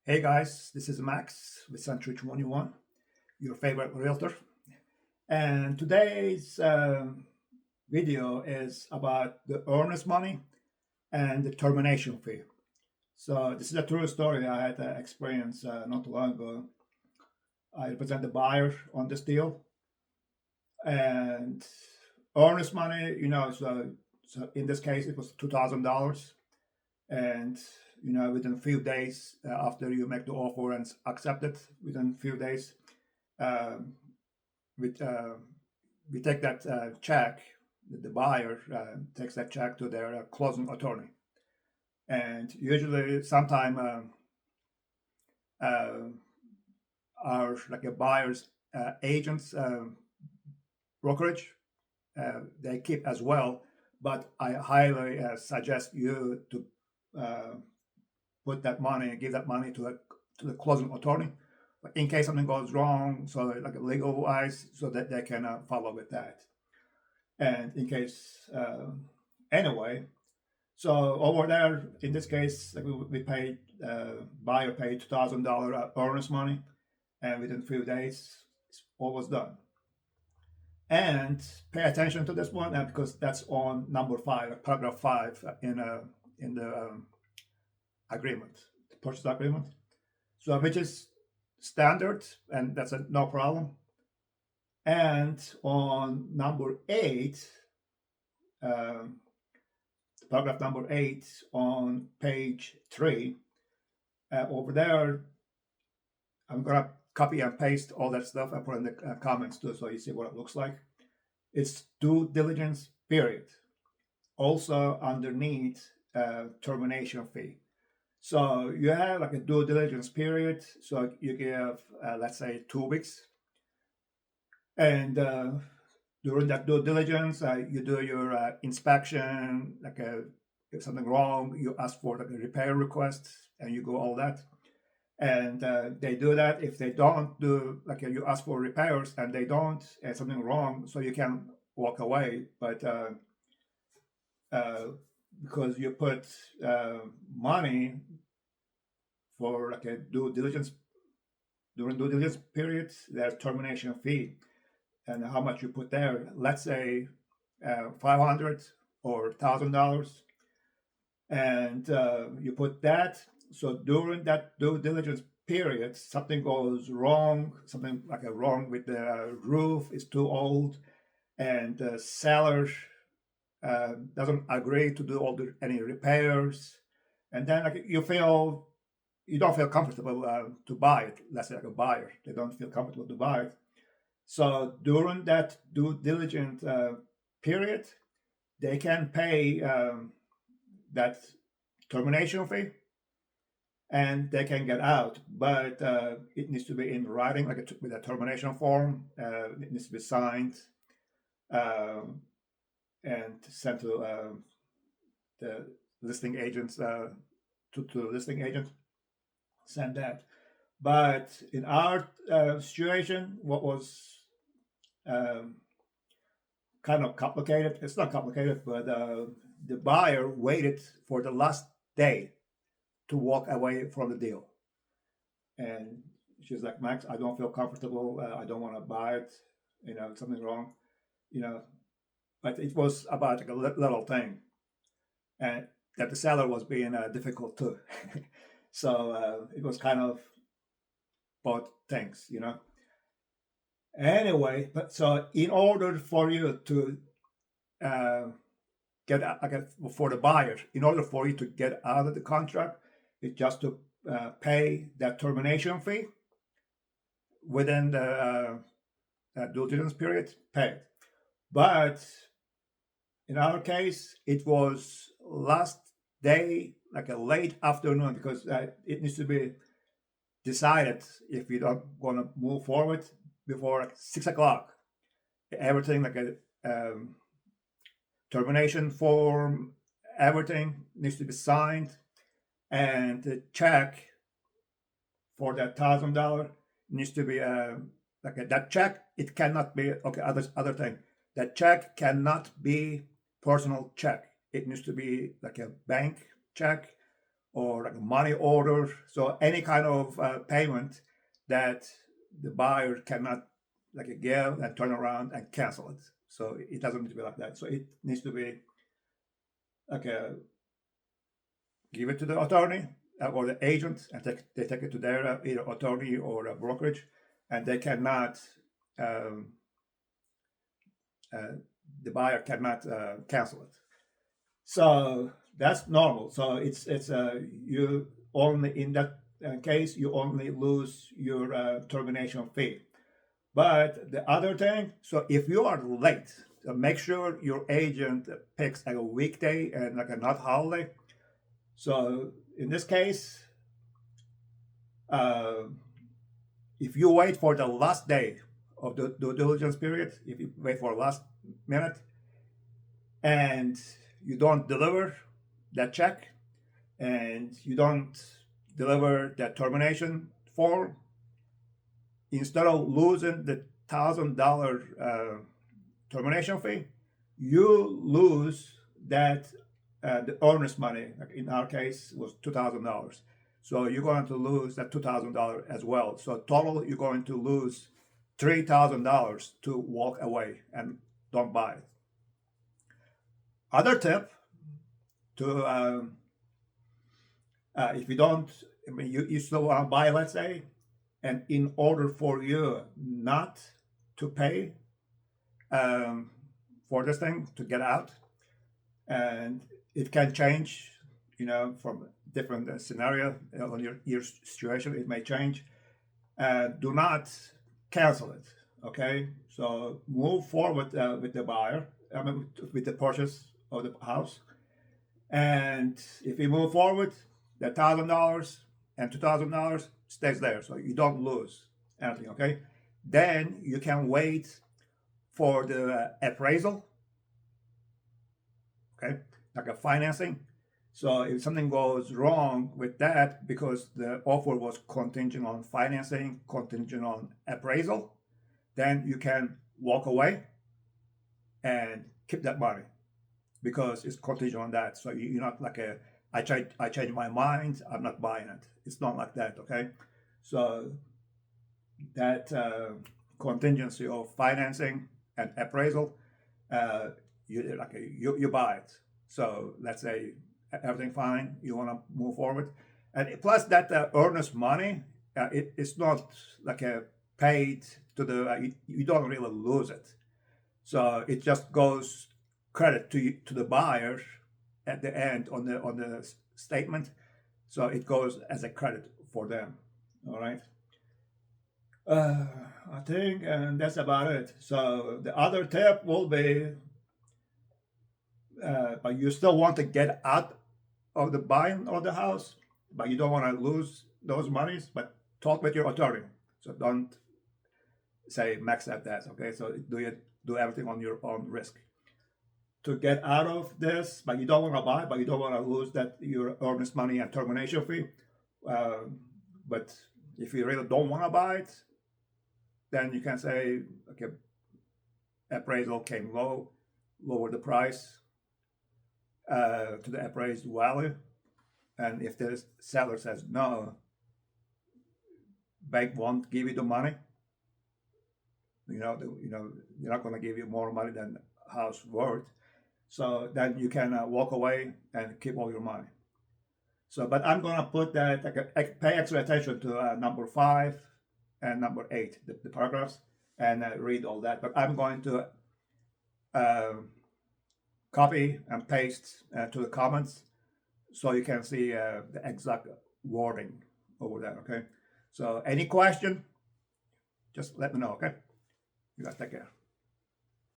Hey guys, this is Max with Century 21, your favorite realtor. And today's video is about the earnest money and the termination fee. So this is a true story I had experienced not too long ago. I represent the buyer on this deal, and earnest money, so in this case it was $2,000, and within a few days after you make the offer and accept it, within a few days um, we, uh, we take that check. The buyer takes that check to their closing attorney, and usually sometime uh, our like a buyer's agents brokerage they keep as well. But I highly suggest you to uh, put that money, give that money to the closing attorney in case something goes wrong, so like legal wise, so that they can follow with that. And in case anyway, so over there in this case, like we paid buyer paid $2,000 earnest money, and within a few days, it's almost done. And pay attention to this one because that's on number 5, paragraph 5 in the agreement, the purchase agreement. So which is standard, and that's no problem. And on number 8, paragraph number 8 on page 3, over there, I'm gonna copy and paste all that stuff and put in the comments too, so you see what it looks like. It's due diligence period. Also underneath termination fee. So you have like a due diligence period. So you give, let's say, 2 weeks. And during that due diligence, you do your inspection, like if something wrong, you ask for like a repair request and you go all that. And they do that. If they don't do, like you ask for repairs and they don't, and something wrong, so you can walk away. But because you put money for like a due diligence, during due diligence period, there's termination fee. And how much you put there, let's say $500 or $1,000, and you put that. So during that due diligence period, something goes wrong, something like a wrong with the roof is too old, and the seller doesn't agree to do any repairs, and then like you don't feel comfortable to buy it. Let's say like a buyer, they don't feel comfortable to buy it. So during that due diligence period, they can pay that termination fee, and they can get out. But it needs to be in writing, like with a termination form. It needs to be signed and sent to the listing agents. To the listing agent, send that. But in our situation, what was um, kind of complicated. It's not complicated, but the buyer waited for the last day to walk away from the deal. And she's like, Max, I don't feel comfortable. I don't want to buy it. Something wrong. You know, but it was about like a little thing, and that the seller was being difficult too. So it was kind of both things. Anyway, but so in order for you to get for the buyer, in order for you to get out of the contract, it's just to pay that termination fee within the due diligence period. Pay it. But in our case, it was last day, like a late afternoon, because it needs to be decided if you don't want to move forward before like 6 o'clock. Everything like a termination form, everything needs to be signed, and the check for that $1,000 needs to be that check. It cannot be Other thing, that check cannot be personal check. It needs to be like a bank check or like a money order. So any kind of payment that the buyer cannot like give and turn around and cancel it. So it doesn't need to be like that. So it needs to be like give it to the attorney or the agent, and they take it to their either attorney or a brokerage, and they cannot. Um, the buyer cannot cancel it. So that's normal. So it's you only in that case you only lose your termination fee. But the other thing, so if you are late, so make sure your agent picks like a weekday and like a not holiday. So in this case, uh, if you wait for the last day of the due diligence period, if you wait for last minute and you don't deliver that check and you don't deliver that termination form, instead of losing the $1,000 termination fee, you lose that the earnest money. Like in our case, was $2,000. So you're going to lose that $2,000 as well. So total, you're going to lose $3,000 to walk away and don't buy it. Other tip to if you don't, I mean, you still want to buy, let's say, and in order for you not to pay for this thing to get out, and it can change, from different scenario on your situation, it may change. Do not cancel it. Okay, so move forward with the buyer, with the purchase of the house, and if you move forward, the $1,000 and $2,000 stays there, so you don't lose anything. Okay, then you can wait for the appraisal. Okay, like a financing. So if something goes wrong with that, because the offer was contingent on financing, contingent on appraisal, then you can walk away and keep that money because it's contingent on that. So you're not like I changed my mind, I'm not buying it. It's not like that. Okay, so that contingency of financing and appraisal, you buy it. So let's say everything fine, you want to move forward, and plus that earnest money, it's not like a paid to the you don't really lose it. So it just goes credit to the buyer at the end on the statement. So it goes as a credit for them. All right. I think, and that's about it. So the other tip will be, but you still want to get out of the buying of the house, but you don't want to lose those monies. But talk with your attorney. So don't say max at that. Okay, so do everything on your own risk to get out of this. But you don't want to buy, but you don't want to lose that your earnest money and termination fee. But if you really don't want to buy it, then you can say, okay, appraisal came low, lower the price to the appraised value. And if the seller says no, bank won't give you the money. They're not going to give you more money than the house worth. So then you can walk away and keep all your money. So, but I'm going to put that, pay extra attention to number 5 and number 8, the paragraphs, and read all that. But I'm going to copy and paste to the comments so you can see the exact wording over there. Okay. So any question, just let me know. Okay. You guys take care.